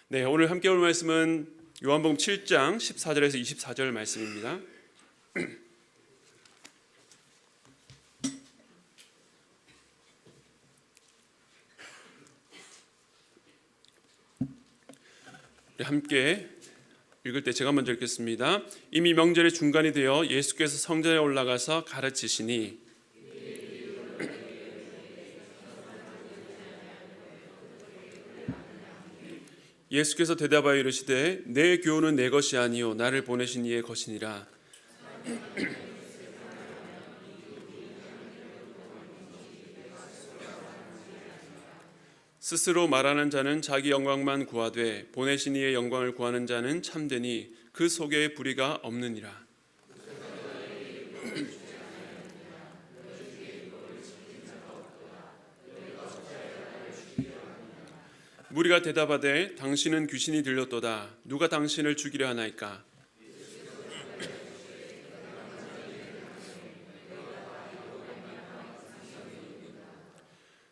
네, 오늘 함께 볼 말씀은 요한복음 7장 14절에서 24절 말씀입니다. 우리 함께 읽을 때 제가 먼저 읽겠습니다. 이미 명절의 중간이 되어 예수께서 성전에 올라가서 가르치시니 예수께서 대답하여 이르시되 내 교훈은 내 것이 아니요 나를 보내신 이의 것이니라. 스스로 말하는 자는 자기 영광만 구하되 보내신 이의 영광을 구하는 자는 참되니 그 속에 불의가 없느니라. 무리가 대답하되 당신은 귀신이 들렸도다. 누가 당신을 죽이려 하나이까?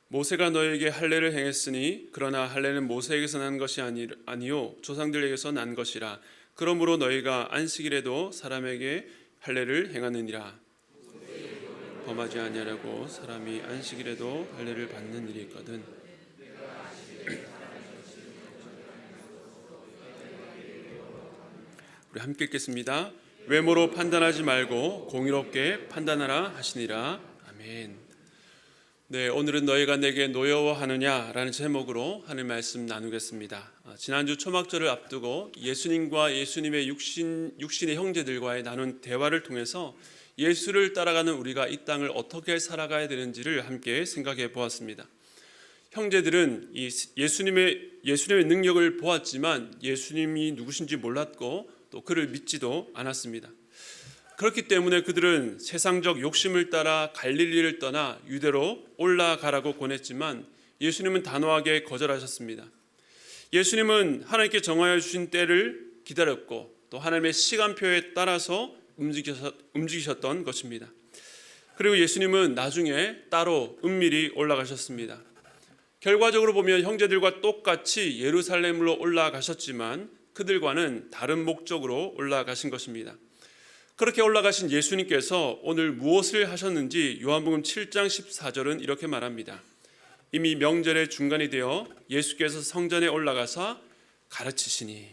모세가 너에게 할례를 행했으니 그러나 할례는 모세에게서 난 것이 아니요 조상들에게서 난 것이라. 그러므로 너희가 안식일에도 사람에게 할례를 행하느니라. 범하지 아니하라고 사람이 안식일에도 할례를 받는 일이 있거든. 우리 함께 읽겠습니다. 외모로 판단하지 말고 공의롭게 판단하라 하시니라. 아멘. 네, 오늘은 너희가 내게 노여워하느냐라는 제목으로 하는 말씀 나누겠습니다. 지난주 초막절을 앞두고 예수님과 예수님의 육신의 형제들과의 나눈 대화를 통해서 예수를 따라가는 우리가 이 땅을 어떻게 살아가야 되는지를 함께 생각해 보았습니다. 형제들은 예수님의 능력을 보았지만 예수님이 누구신지 몰랐고 또 그를 믿지도 않았습니다. 그렇기 때문에 그들은 세상적 욕심을 따라 갈릴리를 떠나 유대로 올라가라고 권했지만 예수님은 단호하게 거절하셨습니다. 예수님은 하나님께 정하여 주신 때를 기다렸고 또 하나님의 시간표에 따라서 움직이셨던 것입니다. 그리고 예수님은 나중에 따로 은밀히 올라가셨습니다. 결과적으로 보면 형제들과 똑같이 예루살렘으로 올라가셨지만 그들과는 다른 목적으로 올라가신 것입니다. 그렇게 올라가신 예수님께서 오늘 무엇을 하셨는지 요한복음 7장 14절은 이렇게 말합니다. 이미 명절의 중간이 되어 예수께서 성전에 올라가서 가르치시니.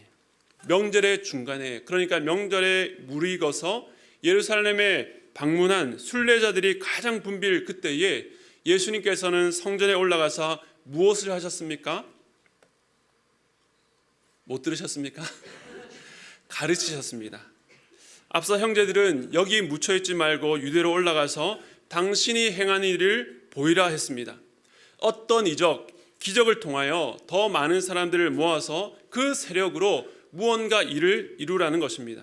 명절의 중간에, 그러니까 명절에 무르익어서 예루살렘에 방문한 순례자들이 가장 붐빌 그때에 예수님께서는 성전에 올라가서 무엇을 하셨습니까? 못 들으셨습니까? 가르치셨습니다. 앞서 형제들은 여기 묻혀있지 말고 유대로 올라가서 당신이 행한 일을 보이라 했습니다. 어떤 기적을 통하여 더 많은 사람들을 모아서 그 세력으로 무언가 일을 이루라는 것입니다.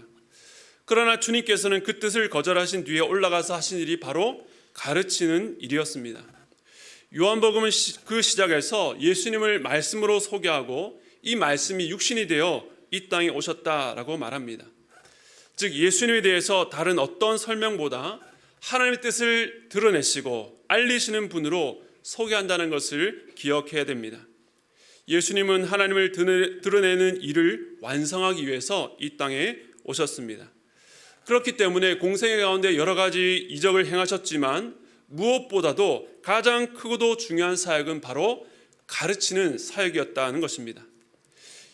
그러나 주님께서는 그 뜻을 거절하신 뒤에 올라가서 하신 일이 바로 가르치는 일이었습니다. 요한복음은 그 시작에서 예수님을 말씀으로 소개하고 이 말씀이 육신이 되어 이 땅에 오셨다라고 말합니다. 즉 예수님에 대해서 다른 어떤 설명보다 하나님의 뜻을 드러내시고 알리시는 분으로 소개한다는 것을 기억해야 됩니다. 예수님은 하나님을 드러내는 일을 완성하기 위해서 이 땅에 오셨습니다. 그렇기 때문에 공생애 가운데 여러 가지 이적을 행하셨지만 무엇보다도 가장 크고도 중요한 사역은 바로 가르치는 사역이었다는 것입니다.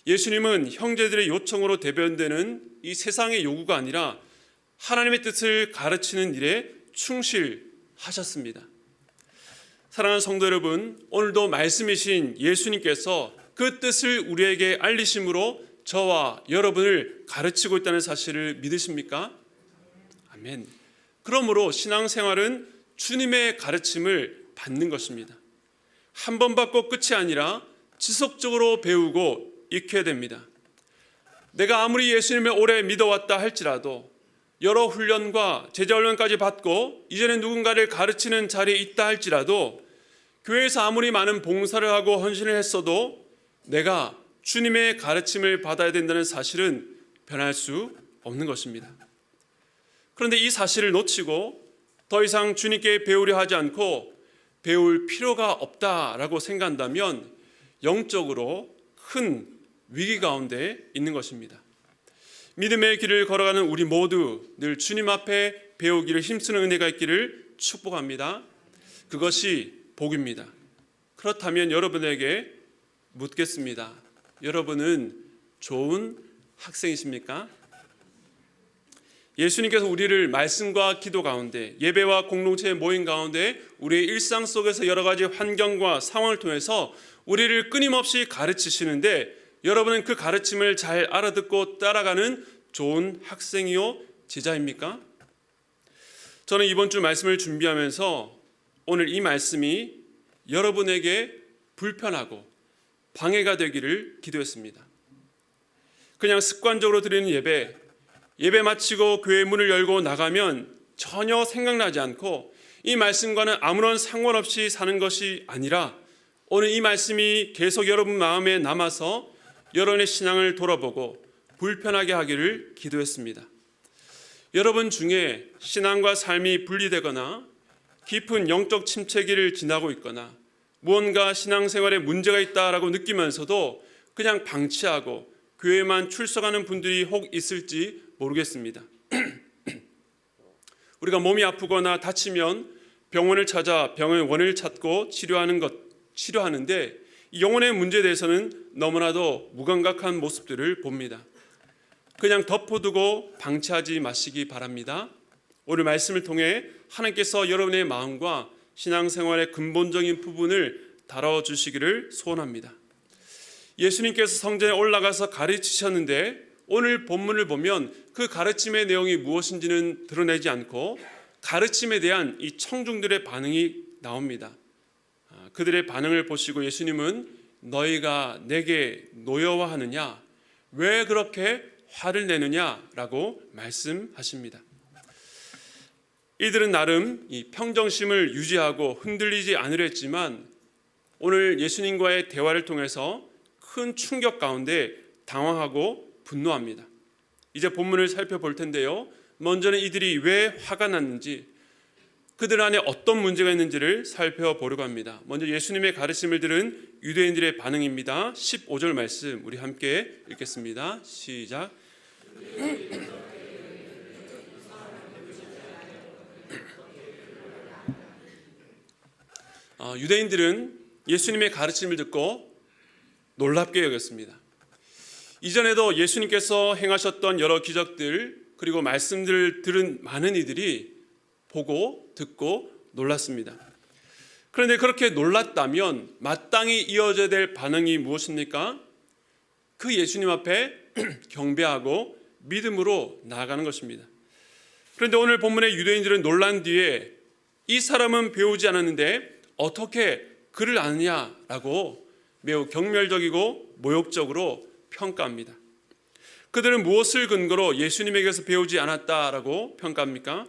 예수님은 형제들의 요청으로 대변되는 이 세상의 요구가 아니라 하나님의 뜻을 가르치는 일에 충실하셨습니다. 사랑하는 성도 여러분, 오늘도 말씀이신 예수님께서 그 뜻을 우리에게 알리심으로 저와 여러분을 가르치고 있다는 사실을 믿으십니까? 아멘. 그러므로 신앙생활은 주님의 가르침을 받는 것입니다. 한 번 받고 끝이 아니라 지속적으로 배우고 익혀야 됩니다. 내가 아무리 예수님을 오래 믿어왔다 할지라도 여러 훈련과 제자훈련까지 받고 이제는 누군가를 가르치는 자리에 있다 할지라도 교회에서 아무리 많은 봉사를 하고 헌신을 했어도 내가 주님의 가르침을 받아야 된다는 사실은 변할 수 없는 것입니다. 그런데 이 사실을 놓치고 더 이상 주님께 배우려 하지 않고 배울 필요가 없다라고 생각한다면 영적으로 큰 위기 가운데 있는 것입니다. 믿음의 길을 걸어가는 우리 모두 늘 주님 앞에 배우기를 힘쓰는 은혜가 있기를 축복합니다. 그것이 복입니다. 그렇다면 여러분에게 묻겠습니다. 여러분은 좋은 학생이십니까? 예수님께서 우리를 말씀과 기도 가운데, 예배와 공동체의 모임 가운데 우리의 일상 속에서 여러 가지 환경과 상황을 통해서 우리를 끊임없이 가르치시는데, 여러분은 그 가르침을 잘 알아듣고 따라가는 좋은 학생이요 제자입니까? 저는 이번 주 말씀을 준비하면서 오늘 이 말씀이 여러분에게 불편하고 방해가 되기를 기도했습니다. 그냥 습관적으로 드리는 예배 마치고 교회 문을 열고 나가면 전혀 생각나지 않고 이 말씀과는 아무런 상관없이 사는 것이 아니라, 오늘 이 말씀이 계속 여러분 마음에 남아서 여러분의 신앙을 돌아보고 불편하게 하기를 기도했습니다. 여러분 중에 신앙과 삶이 분리되거나 깊은 영적 침체기를 지나고 있거나 무언가 신앙생활에 문제가 있다라고 느끼면서도 그냥 방치하고 교회만 출석하는 분들이 혹 있을지 모르겠습니다. 우리가 몸이 아프거나 다치면 병원을 찾아 병의 원인을 찾고 치료하는데 이 영혼의 문제에 대해서는 너무나도 무감각한 모습들을 봅니다. 그냥 덮어두고 방치하지 마시기 바랍니다. 오늘 말씀을 통해 하나님께서 여러분의 마음과 신앙생활의 근본적인 부분을 다뤄주시기를 소원합니다. 예수님께서 성전에 올라가서 가르치셨는데 오늘 본문을 보면 그 가르침의 내용이 무엇인지는 드러내지 않고 가르침에 대한 이 청중들의 반응이 나옵니다. 그들의 반응을 보시고 예수님은 너희가 내게 노여워하느냐? 왜 그렇게 화를 내느냐라고 말씀하십니다. 이들은 나름 이 평정심을 유지하고 흔들리지 않으려 했지만 오늘 예수님과의 대화를 통해서 큰 충격 가운데 당황하고 분노합니다. 이제 본문을 살펴볼 텐데요. 먼저는 이들이 왜 화가 났는지, 그들 안에 어떤 문제가 있는지를 살펴보려고 합니다. 먼저 예수님의 가르침을 들은 유대인들의 반응입니다. 15절 말씀 우리 함께 읽겠습니다. 시작. 유대인들은 예수님의 가르침을 듣고 놀랍게 여겼습니다. 이전에도 예수님께서 행하셨던 여러 기적들 그리고 말씀들을 들은 많은 이들이 보고 듣고 놀랐습니다. 그런데 그렇게 놀랐다면 마땅히 이어져야 될 반응이 무엇입니까? 그 예수님 앞에 경배하고 믿음으로 나아가는 것입니다. 그런데 오늘 본문의 유대인들은 놀란 뒤에 이 사람은 배우지 않았는데 어떻게 그를 아느냐라고 매우 경멸적이고 모욕적으로 평가합니다. 그들은 무엇을 근거로 예수님에게서 배우지 않았다라고 평가합니까?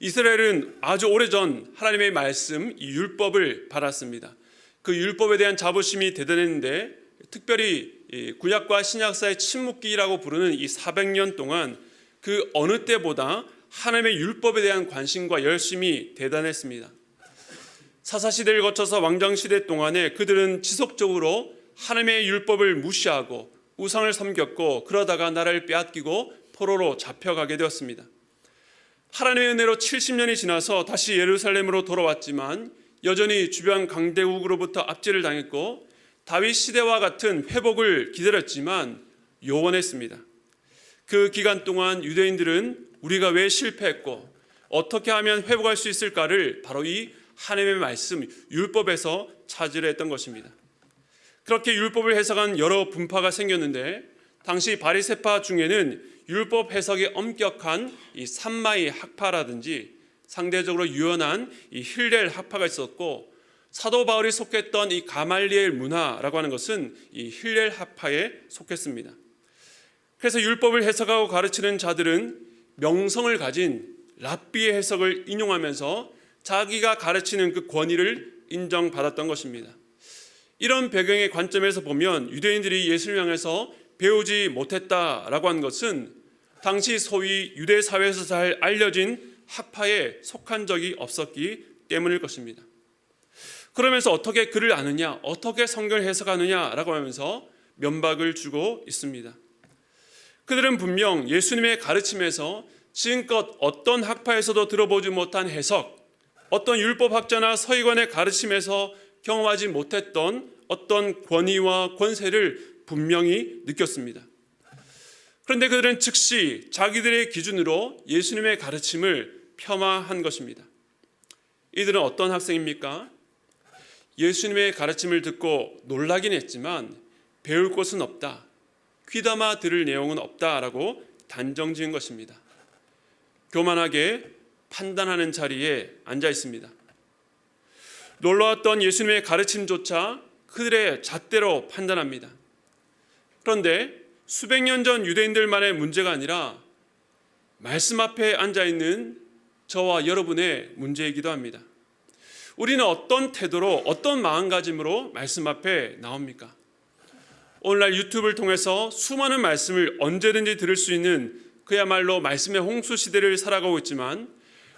이스라엘은 아주 오래전 하나님의 말씀, 이 율법을 받았습니다. 그 율법에 대한 자부심이 대단했는데 특별히 구약과 신약 사이의 침묵기라고 부르는 이 400년 동안 그 어느 때보다 하나님의 율법에 대한 관심과 열심이 대단했습니다. 사사시대를 거쳐서 왕정시대 동안에 그들은 지속적으로 하나님의 율법을 무시하고 우상을 섬겼고 그러다가 나라를 빼앗기고 포로로 잡혀가게 되었습니다. 하나님의 은혜로 70년이 지나서 다시 예루살렘으로 돌아왔지만 여전히 주변 강대국으로부터 압제를 당했고 다윗 시대와 같은 회복을 기다렸지만 요원했습니다. 그 기간 동안 유대인들은 우리가 왜 실패했고 어떻게 하면 회복할 수 있을까를 바로 이 하나님의 말씀, 율법에서 찾으려 했던 것입니다. 그렇게 율법을 해석한 여러 분파가 생겼는데 당시 바리새파 중에는 율법 해석에 엄격한 이 삼마이 학파라든지 상대적으로 유연한 이 힐렐 학파가 있었고 사도 바울이 속했던 이 가말리엘 문화라고 하는 것은 이 힐렐 학파에 속했습니다. 그래서 율법을 해석하고 가르치는 자들은 명성을 가진 랍비의 해석을 인용하면서 자기가 가르치는 그 권위를 인정받았던 것입니다. 이런 배경의 관점에서 보면 유대인들이 예수를 향해서 배우지 못했다라고 하는 것은 당시 소위 유대 사회에서 잘 알려진 학파에 속한 적이 없었기 때문일 것입니다. 그러면서 어떻게 글을 아느냐, 어떻게 성경을 해석하느냐라고 하면서 면박을 주고 있습니다. 그들은 분명 예수님의 가르침에서 지금껏 어떤 학파에서도 들어보지 못한 해석, 어떤 율법학자나 서기관의 가르침에서 경험하지 못했던 어떤 권위와 권세를 분명히 느꼈습니다. 그런데 그들은 즉시 자기들의 기준으로 예수님의 가르침을 폄하한 것입니다. 이들은 어떤 학생입니까? 예수님의 가르침을 듣고 놀라긴 했지만 배울 것은 없다, 귀담아 들을 내용은 없다라고 단정 지은 것입니다. 교만하게 판단하는 자리에 앉아 있습니다. 놀라웠던 예수님의 가르침조차 그들의 잣대로 판단합니다. 그런데 수백 년 전 유대인들만의 문제가 아니라 말씀 앞에 앉아 있는 저와 여러분의 문제이기도 합니다. 우리는 어떤 태도로, 어떤 마음가짐으로 말씀 앞에 나옵니까? 오늘날 유튜브를 통해서 수많은 말씀을 언제든지 들을 수 있는 그야말로 말씀의 홍수 시대를 살아가고 있지만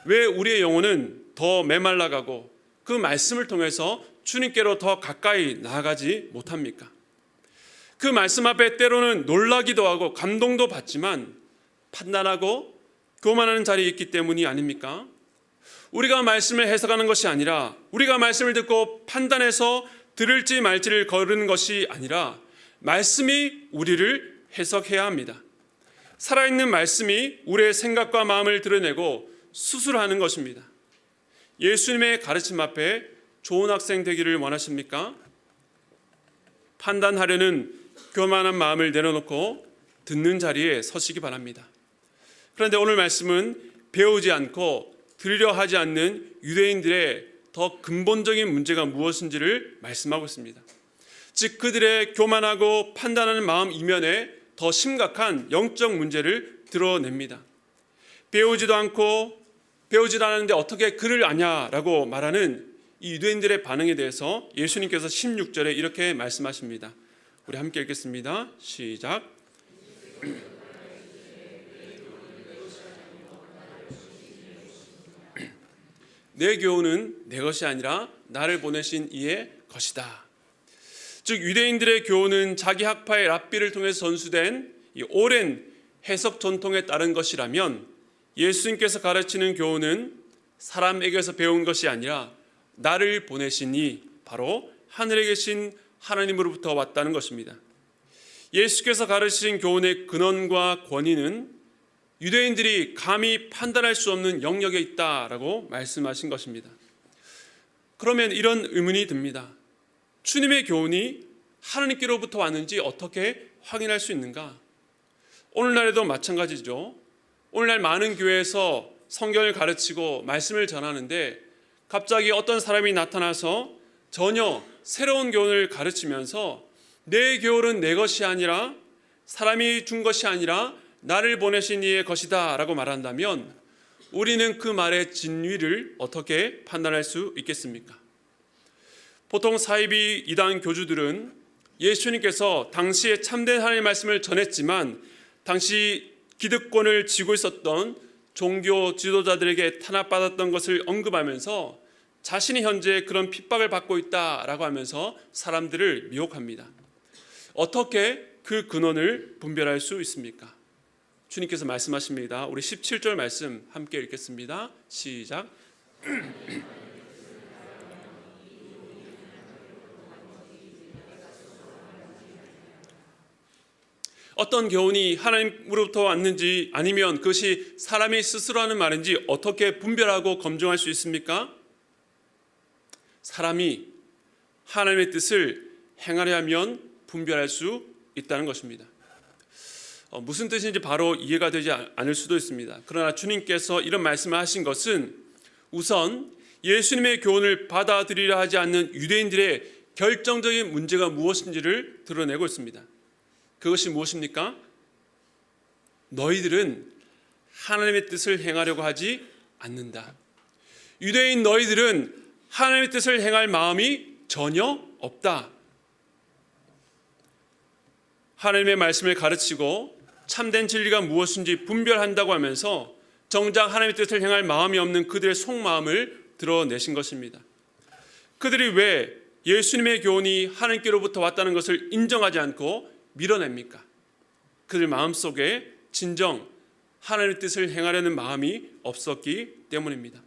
왜 우리의 영혼은 더 메말라가고 그 말씀을 통해서 주님께로 더 가까이 나아가지 못합니까? 그 말씀 앞에 때로는 놀라기도 하고 감동도 받지만 판단하고 교만하는 자리에 있기 때문이 아닙니까? 우리가 말씀을 해석하는 것이 아니라, 우리가 말씀을 듣고 판단해서 들을지 말지를 거르는 것이 아니라 말씀이 우리를 해석해야 합니다. 살아있는 말씀이 우리의 생각과 마음을 드러내고 수술하는 것입니다. 예수님의 가르침 앞에 좋은 학생 되기를 원하십니까? 판단하려는 교만한 마음을 내려놓고 듣는 자리에 서시기 바랍니다. 그런데 오늘 말씀은 배우지 않고 들으려 하지 않는 유대인들의 더 근본적인 문제가 무엇인지를 말씀하고 있습니다. 즉 그들의 교만하고 판단하는 마음 이면에 더 심각한 영적 문제를 드러냅니다. 배우지도 않았는데 어떻게 글을 아냐라고 말하는 이 유대인들의 반응에 대해서 예수님께서 16절에 이렇게 말씀하십니다. 우리 함께 읽겠습니다. 시작. 내 교훈은 내 것이 아니라 나를 보내신 이의 것이다. 즉 유대인들의 교훈은 자기 학파의 랍비를 통해서 전수된 이 오랜 해석 전통에 따른 것이라면 예수님께서 가르치는 교훈은 사람에게서 배운 것이 아니라 나를 보내신 이 바로 하늘에 계신 하나님으로부터 왔다는 것입니다. 예수께서 가르치신 교훈의 근원과 권위는 유대인들이 감히 판단할 수 없는 영역에 있다라고 말씀하신 것입니다. 그러면 이런 의문이 듭니다. 주님의 교훈이 하나님께로부터 왔는지 어떻게 확인할 수 있는가? 오늘날에도 마찬가지죠. 오늘날 많은 교회에서 성경을 가르치고 말씀을 전하는데 갑자기 어떤 사람이 나타나서 전혀 새로운 교훈을 가르치면서 내 교훈은 내 것이 아니라 사람이 준 것이 아니라 나를 보내신 이의 것이다 라고 말한다면 우리는 그 말의 진위를 어떻게 판단할 수 있겠습니까? 보통 사이비 이단 교주들은 예수님께서 당시에 참된 하나님의 말씀을 전했지만 당시 기득권을 쥐고 있었던 종교 지도자들에게 탄압받았던 것을 언급하면서 자신이 현재 그런 핍박을 받고 있다라고 하면서 사람들을 미혹합니다. 어떻게 그 근원을 분별할 수 있습니까? 주님께서 말씀하십니다. 우리 17절 말씀 함께 읽겠습니다. 시작. 어떤 교훈이 하나님으로부터 왔는지 아니면 그것이 사람이 스스로 하는 말인지 어떻게 분별하고 검증할 수 있습니까? 사람이 하나님의 뜻을 행하려 하면 분별할 수 있다는 것입니다. 무슨 뜻인지 바로 이해가 되지 않을 수도 있습니다. 그러나 주님께서 이런 말씀을 하신 것은 우선 예수님의 교훈을 받아들이려 하지 않는 유대인들의 결정적인 문제가 무엇인지를 드러내고 있습니다. 그것이 무엇입니까? 너희들은 하나님의 뜻을 행하려고 하지 않는다. 유대인 너희들은 하나님의 뜻을 행할 마음이 전혀 없다. 하나님의 말씀을 가르치고 참된 진리가 무엇인지 분별한다고 하면서 정작 하나님의 뜻을 행할 마음이 없는 그들의 속마음을 드러내신 것입니다. 그들이 왜 예수님의 교훈이 하나님께로부터 왔다는 것을 인정하지 않고 밀어냅니까? 그들 마음속에 진정 하나님의 뜻을 행하려는 마음이 없었기 때문입니다.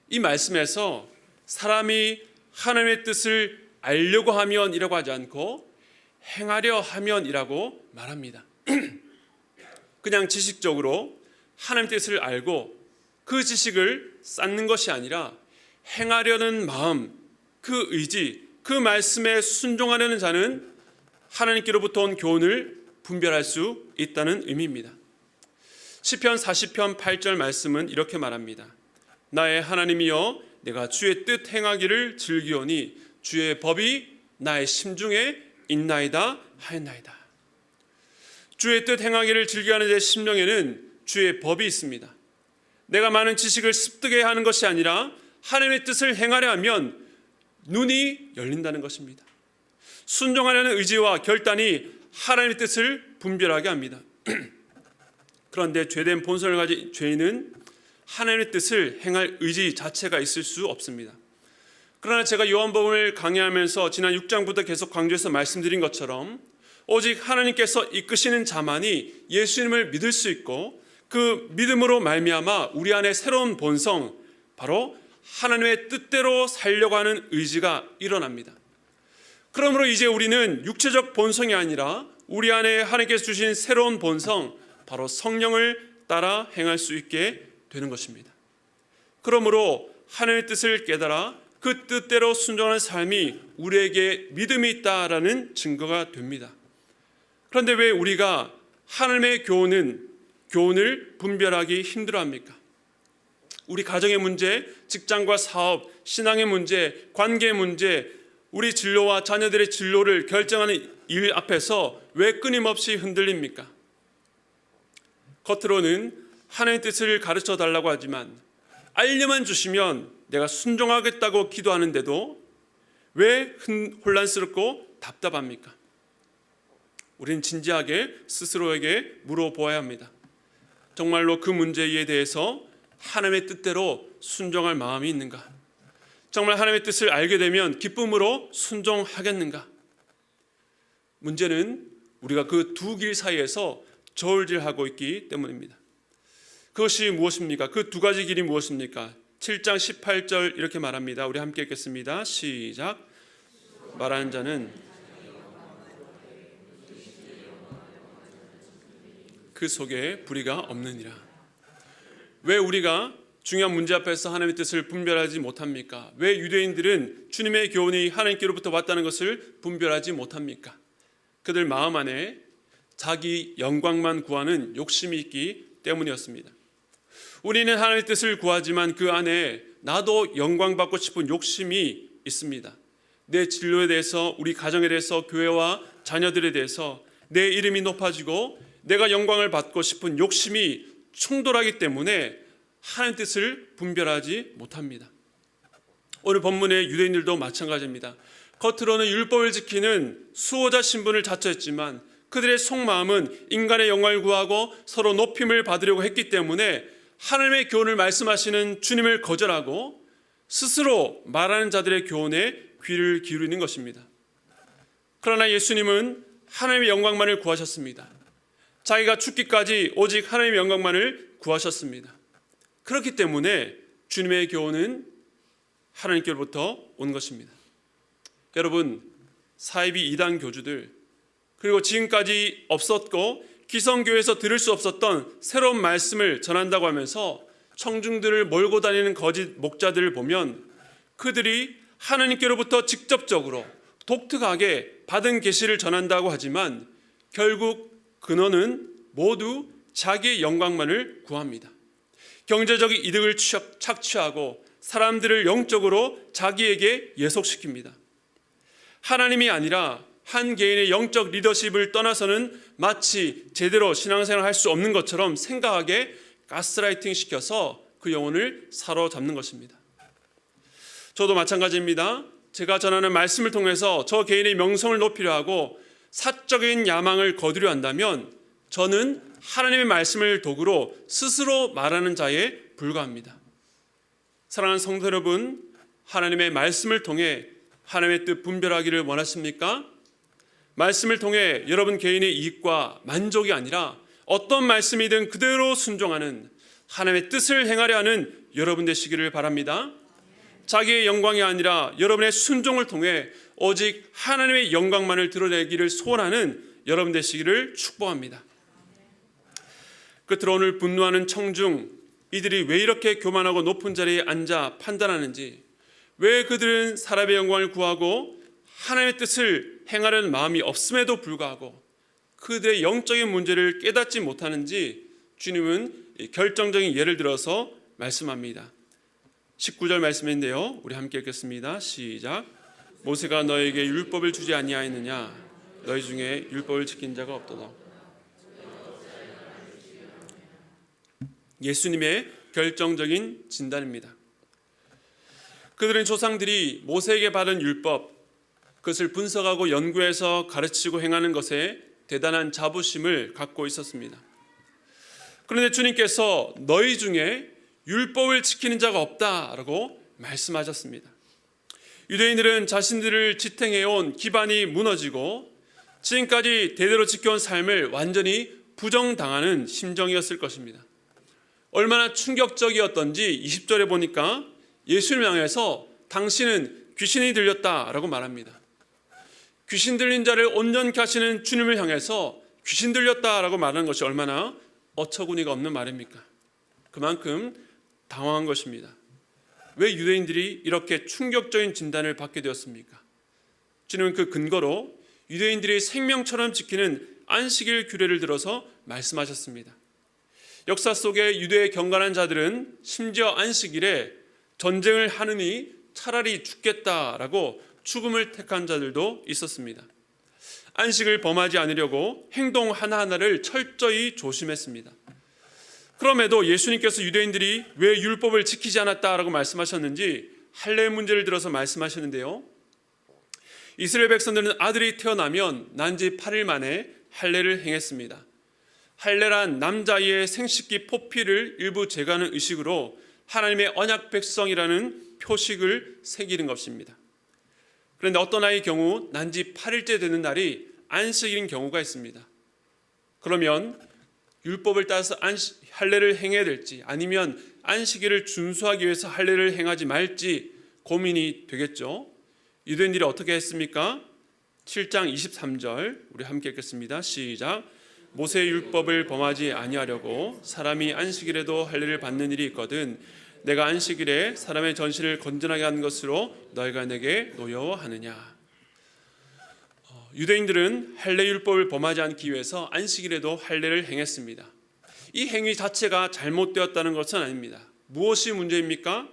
이 말씀에서 사람이 하나님의 뜻을 알려고 하면이라고 하지 않고 행하려 하면이라고 말합니다. 그냥 지식적으로 하나님의 뜻을 알고 그 지식을 쌓는 것이 아니라 행하려는 마음, 그 의지, 그 말씀에 순종하려는 자는 하나님께로부터 온 교훈을 분별할 수 있다는 의미입니다. 시편 40편 8절 말씀은 이렇게 말합니다. 나의 하나님이여 내가 주의 뜻 행하기를 즐기오니 주의 법이 나의 심중에 있나이다 하였나이다. 주의 뜻 행하기를 즐겨하는 제 심령에는 주의 법이 있습니다. 내가 많은 지식을 습득해 하는 것이 아니라 하나님의 뜻을 행하려 하면 눈이 열린다는 것입니다. 순종하려는 의지와 결단이 하나님의 뜻을 분별하게 합니다. 그런데 죄된 본성을 가진 죄인은 하나님의 뜻을 행할 의지 자체가 있을 수 없습니다. 그러나 제가 요한복음을 강의하면서 지난 6장부터 계속 강조해서 말씀드린 것처럼 오직 하나님께서 이끄시는 자만이 예수님을 믿을 수 있고 그 믿음으로 말미암아 우리 안에 새로운 본성, 바로 하나님의 뜻대로 살려고 하는 의지가 일어납니다. 그러므로 이제 우리는 육체적 본성이 아니라 우리 안에 하나님께서 주신 새로운 본성, 바로 성령을 따라 행할 수 있게 되는 것입니다. 그러므로 하나님의 뜻을 깨달아 그 뜻대로 순종하는 삶이 우리에게 믿음이 있다라는 증거가 됩니다. 그런데 왜 우리가 하나님의 교훈을 분별하기 힘들어합니까? 우리 가정의 문제, 직장과 사업, 신앙의 문제, 관계의 문제, 우리 진로와 자녀들의 진로를 결정하는 일 앞에서 왜 끊임없이 흔들립니까? 겉으로는 하나님의 뜻을 가르쳐 달라고 하지만 알려만 주시면 내가 순종하겠다고 기도하는데도 왜 혼란스럽고 답답합니까? 우리는 진지하게 스스로에게 물어보아야 합니다. 정말로 그 문제에 대해서 하나님의 뜻대로 순종할 마음이 있는가? 정말 하나님의 뜻을 알게 되면 기쁨으로 순종하겠는가? 문제는 우리가 그 두 길 사이에서 저울질하고 있기 때문입니다. 그것이 무엇입니까? 그 두 가지 길이 무엇입니까? 7장 18절 이렇게 말합니다. 우리 함께 읽겠습니다. 시작. 말하는 자는 그 속에 불의가 없느니라. 왜 우리가 중요한 문제 앞에서 하나님의 뜻을 분별하지 못합니까? 왜 유대인들은 주님의 교훈이 하나님께로부터 왔다는 것을 분별하지 못합니까? 그들 마음 안에 자기 영광만 구하는 욕심이 있기 때문이었습니다. 우리는 하나님의 뜻을 구하지만 그 안에 나도 영광받고 싶은 욕심이 있습니다. 내 진로에 대해서, 우리 가정에 대해서, 교회와 자녀들에 대해서 내 이름이 높아지고 내가 영광을 받고 싶은 욕심이 충돌하기 때문에 하나님의 뜻을 분별하지 못합니다. 오늘 본문의 유대인들도 마찬가지입니다. 겉으로는 율법을 지키는 수호자 신분을 자처했지만 그들의 속마음은 인간의 영광을 구하고 서로 높임을 받으려고 했기 때문에 하나님의 교훈을 말씀하시는 주님을 거절하고 스스로 말하는 자들의 교훈에 귀를 기울이는 것입니다. 그러나 예수님은 하나님의 영광만을 구하셨습니다. 자기가 죽기까지 오직 하나님의 영광만을 구하셨습니다. 그렇기 때문에 주님의 교훈은 하나님께로부터 온 것입니다. 여러분, 사이비 이단 교주들, 그리고 지금까지 없었고 기성교회에서 들을 수 없었던 새로운 말씀을 전한다고 하면서 청중들을 몰고 다니는 거짓 목자들을 보면 그들이 하나님께로부터 직접적으로 독특하게 받은 계시를 전한다고 하지만 결국 근원은 모두 자기의 영광만을 구합니다. 경제적 이득을 착취하고 사람들을 영적으로 자기에게 예속시킵니다. 하나님이 아니라 한 개인의 영적 리더십을 떠나서는 마치 제대로 신앙생활을 할 수 없는 것처럼 생각하게 가스라이팅 시켜서 그 영혼을 사로잡는 것입니다. 저도 마찬가지입니다. 제가 전하는 말씀을 통해서 저 개인의 명성을 높이려 하고 사적인 야망을 거두려 한다면 저는 하나님의 말씀을 도구로 스스로 말하는 자에 불과합니다. 사랑하는 성도 여러분, 하나님의 말씀을 통해 하나님의 뜻 분별하기를 원하십니까? 말씀을 통해 여러분 개인의 이익과 만족이 아니라 어떤 말씀이든 그대로 순종하는 하나님의 뜻을 행하려 하는 여러분 되시기를 바랍니다. 자기의 영광이 아니라 여러분의 순종을 통해 오직 하나님의 영광만을 드러내기를 소원하는 여러분 되시기를 축복합니다. 끝으로 오늘 분노하는 청중, 이들이 왜 이렇게 교만하고 높은 자리에 앉아 판단하는지, 왜 그들은 사람의 영광을 구하고 하나님의 뜻을 행하려는 마음이 없음에도 불구하고 그들의 영적인 문제를 깨닫지 못하는지 주님은 결정적인 예를 들어서 말씀합니다. 19절 말씀인데요, 우리 함께 읽겠습니다. 시작. 모세가 너에게 율법을 주지 아니하였느냐? 너희 중에 율법을 지킨 자가 없도다. 예수님의 결정적인 진단입니다. 그들은 조상들이 모세에게 받은 율법, 그것을 분석하고 연구해서 가르치고 행하는 것에 대단한 자부심을 갖고 있었습니다. 그런데 주님께서 너희 중에 율법을 지키는 자가 없다라고 말씀하셨습니다. 유대인들은 자신들을 지탱해온 기반이 무너지고 지금까지 대대로 지켜온 삶을 완전히 부정당하는 심정이었을 것입니다. 얼마나 충격적이었던지 20절에 보니까 예수님을 향해서 당신은 귀신이 들렸다라고 말합니다. 귀신 들린 자를 온전케 하시는 주님을 향해서 귀신 들렸다라고 말하는 것이 얼마나 어처구니가 없는 말입니까? 그만큼 당황한 것입니다. 왜 유대인들이 이렇게 충격적인 진단을 받게 되었습니까? 주님은 그 근거로 유대인들이 생명처럼 지키는 안식일 규례를 들어서 말씀하셨습니다. 역사 속에 유대의 경건한 자들은 심지어 안식일에 전쟁을 하느니 차라리 죽겠다라고 죽음을 택한 자들도 있었습니다. 안식을 범하지 않으려고 행동 하나하나를 철저히 조심했습니다. 그럼에도 예수님께서 유대인들이 왜 율법을 지키지 않았다라고 말씀하셨는지 할례 문제를 들어서 말씀하시는데요, 이스라엘 백성들은 아들이 태어나면 난지 8일 만에 할례를 행했습니다. 할례란 남자아이의 생식기 포피를 일부 제거하는 의식으로 하나님의 언약 백성이라는 표식을 새기는 것입니다. 그런데 어떤 아이의 경우 난지 8일째 되는 날이 안식일인 경우가 있습니다. 그러면 율법을 따라서 할례를 행해야 될지 아니면 안식일을 준수하기 위해서 할례를 행하지 말지 고민이 되겠죠. 유대인들이 어떻게 했습니까? 7장 23절 우리 함께 읽겠습니다. 시작. 모세의 율법을 범하지 아니하려고 사람이 안식일에도 할례를 받는 일이 있거든 내가 안식일에 사람의 전신을 건전하게 하는 것으로 너희가 내게 노여워하느냐. 유대인들은 할례 율법을 범하지 않기 위해서 안식일에도 할례를 행했습니다. 이 행위 자체가 잘못되었다는 것은 아닙니다. 무엇이 문제입니까?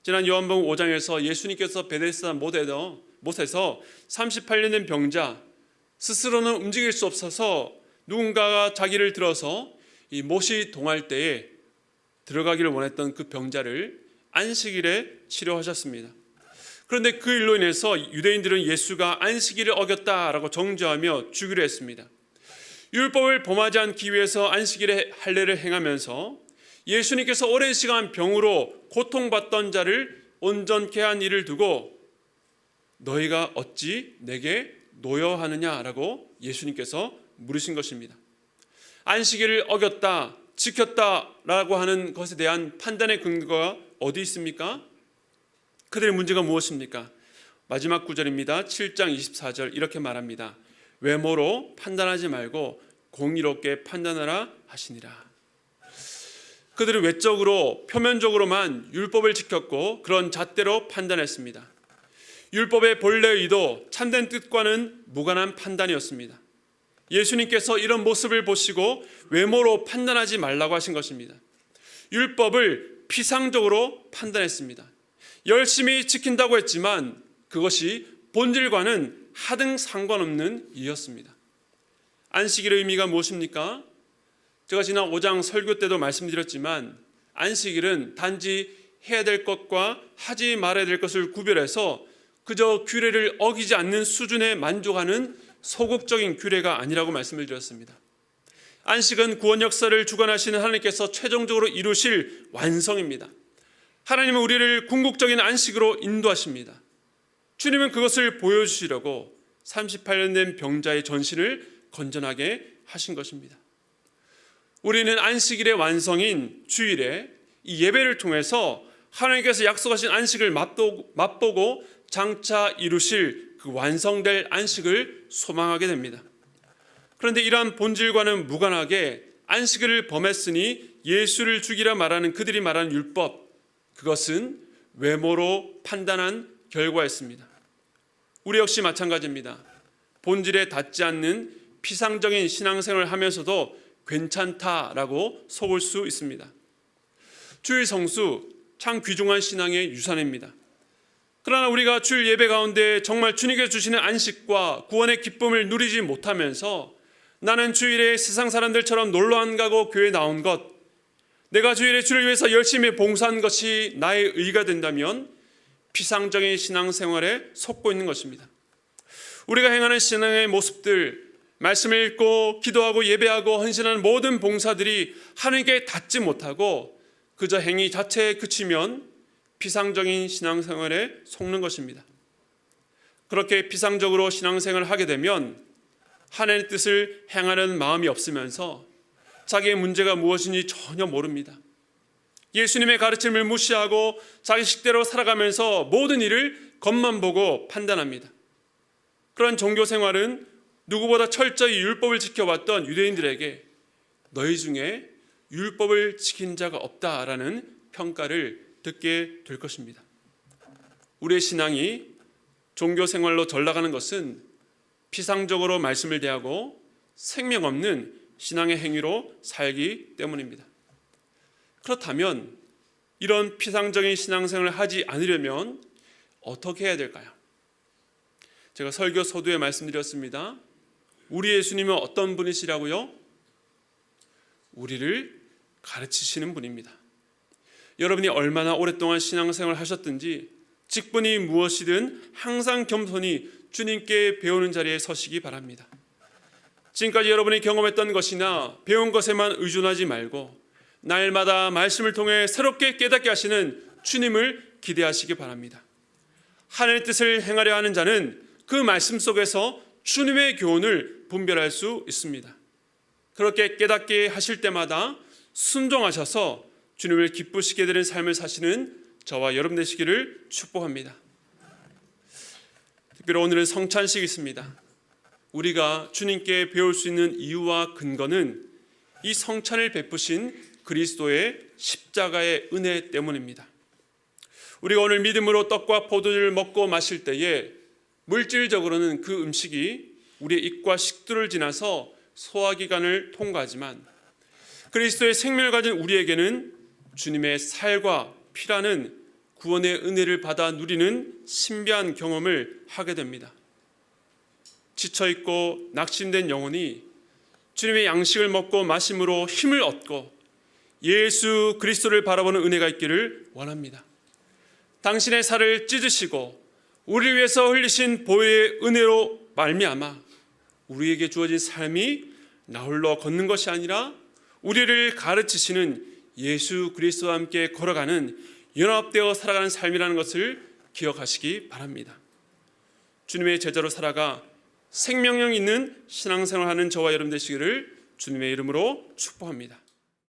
지난 요한복음 5장에서 예수님께서 베데스다 못에서 38년 된 병자, 스스로는 움직일 수 없어서 누군가가 자기를 들어서 이 못이 동할 때에 들어가기를 원했던 그 병자를 안식일에 치료하셨습니다. 그런데 그 일로 인해서 유대인들은 예수가 안식일을 어겼다라고 정죄하며 죽이려 했습니다. 율법을 범하지 않기 위해서 안식일에 할례를 행하면서 예수님께서 오랜 시간 병으로 고통받던 자를 온전케 한 일을 두고 너희가 어찌 내게 노여하느냐라고 예수님께서 물으신 것입니다. 안식일을 어겼다, 지켰다라고 하는 것에 대한 판단의 근거가 어디 있습니까? 그들의 문제가 무엇입니까? 마지막 구절입니다. 7장 24절 이렇게 말합니다. 외모로 판단하지 말고 공의롭게 판단하라 하시니라. 그들은 외적으로 표면적으로만 율법을 지켰고 그런 잣대로 판단했습니다. 율법의 본래 의도, 참된 뜻과는 무관한 판단이었습니다. 예수님께서 이런 모습을 보시고 외모로 판단하지 말라고 하신 것입니다. 율법을 피상적으로 판단했습니다. 열심히 지킨다고 했지만 그것이 본질과는 하등 상관없는 일이었습니다. 안식일의 의미가 무엇입니까? 제가 지난 5장 설교 때도 말씀드렸지만 안식일은 단지 해야 될 것과 하지 말아야 될 것을 구별해서 그저 규례를 어기지 않는 수준에 만족하는 소극적인 규례가 아니라고 말씀을 드렸습니다. 안식은 구원 역사를 주관하시는 하나님께서 최종적으로 이루실 완성입니다. 하나님은 우리를 궁극적인 안식으로 인도하십니다. 주님은 그것을 보여주시려고 38년 된 병자의 전신을 건전하게 하신 것입니다. 우리는 안식일의 완성인 주일에 이 예배를 통해서 하나님께서 약속하신 안식을 맛보고 장차 이루실 그 완성될 안식을 소망하게 됩니다. 그런데 이러한 본질과는 무관하게 안식일을 범했으니 예수를 죽이라 말하는 그들이 말하는 율법, 그것은 외모로 판단한 결과였습니다. 우리 역시 마찬가지입니다. 본질에 닿지 않는 피상적인 신앙생활을 하면서도 괜찮다라고 속을 수 있습니다. 주일 성수 참 귀중한 신앙의 유산입니다. 그러나 우리가 주일 예배 가운데 정말 주님께서 주시는 안식과 구원의 기쁨을 누리지 못하면서 나는 주일에 세상 사람들처럼 놀러 안 가고 교회 나온 것, 내가 주일에 주를 위해서 열심히 봉사한 것이 나의 의가 된다면 피상적인 신앙생활에 속고 있는 것입니다. 우리가 행하는 신앙의 모습들, 말씀을 읽고 기도하고 예배하고 헌신하는 모든 봉사들이 하나님께 닿지 못하고 그저 행위 자체에 그치면 피상적인 신앙생활에 속는 것입니다. 그렇게 피상적으로 신앙생활을 하게 되면 하나님의 뜻을 행하는 마음이 없으면서 자기의 문제가 무엇인지 전혀 모릅니다. 예수님의 가르침을 무시하고 자기 식대로 살아가면서 모든 일을 겉만 보고 판단합니다. 그런 종교생활은 누구보다 철저히 율법을 지켜왔던 유대인들에게 너희 중에 율법을 지킨 자가 없다라는 평가를 듣게 될 것입니다. 우리의 신앙이 종교생활로 전락하는 것은 피상적으로 말씀을 대하고 생명 없는 신앙의 행위로 살기 때문입니다. 그렇다면 이런 피상적인 신앙생활을 하지 않으려면 어떻게 해야 될까요? 제가 설교 서두에 말씀드렸습니다. 우리 예수님은 어떤 분이시라고요? 우리를 가르치시는 분입니다. 여러분이 얼마나 오랫동안 신앙생활을 하셨든지 직분이 무엇이든 항상 겸손히 주님께 배우는 자리에 서시기 바랍니다. 지금까지 여러분이 경험했던 것이나 배운 것에만 의존하지 말고 날마다 말씀을 통해 새롭게 깨닫게 하시는 주님을 기대하시기 바랍니다. 하나님의 뜻을 행하려 하는 자는 그 말씀 속에서 주님의 교훈을 분별할 수 있습니다. 그렇게 깨닫게 하실 때마다 순종하셔서 주님을 기쁘시게 되는 삶을 사시는 저와 여러분 되시기를 축복합니다. 특별히 오늘은 성찬식이 있습니다. 우리가 주님께 배울 수 있는 이유와 근거는 이 성찬을 베푸신 그리스도의 십자가의 은혜 때문입니다. 우리가 오늘 믿음으로 떡과 포도주를 먹고 마실 때에 물질적으로는 그 음식이 우리의 입과 식도를 지나서 소화기관을 통과하지만 그리스도의 생명을 가진 우리에게는 주님의 살과 피라는 구원의 은혜를 받아 누리는 신비한 경험을 하게 됩니다. 지쳐있고 낙심된 영혼이 주님의 양식을 먹고 마심으로 힘을 얻고 예수 그리스도를 바라보는 은혜가 있기를 원합니다. 당신의 살을 찢으시고 우리를 위해서 흘리신 보혈의 은혜로 말미암아 우리에게 주어진 삶이 나 홀로 걷는 것이 아니라 우리를 가르치시는 예수 그리스도와 함께 걸어가는 연합되어 살아가는 삶이라는 것을 기억하시기 바랍니다. 주님의 제자로 살아가 생명력 있는 신앙생활하는 저와 여러분 되시기를 주님의 이름으로 축복합니다.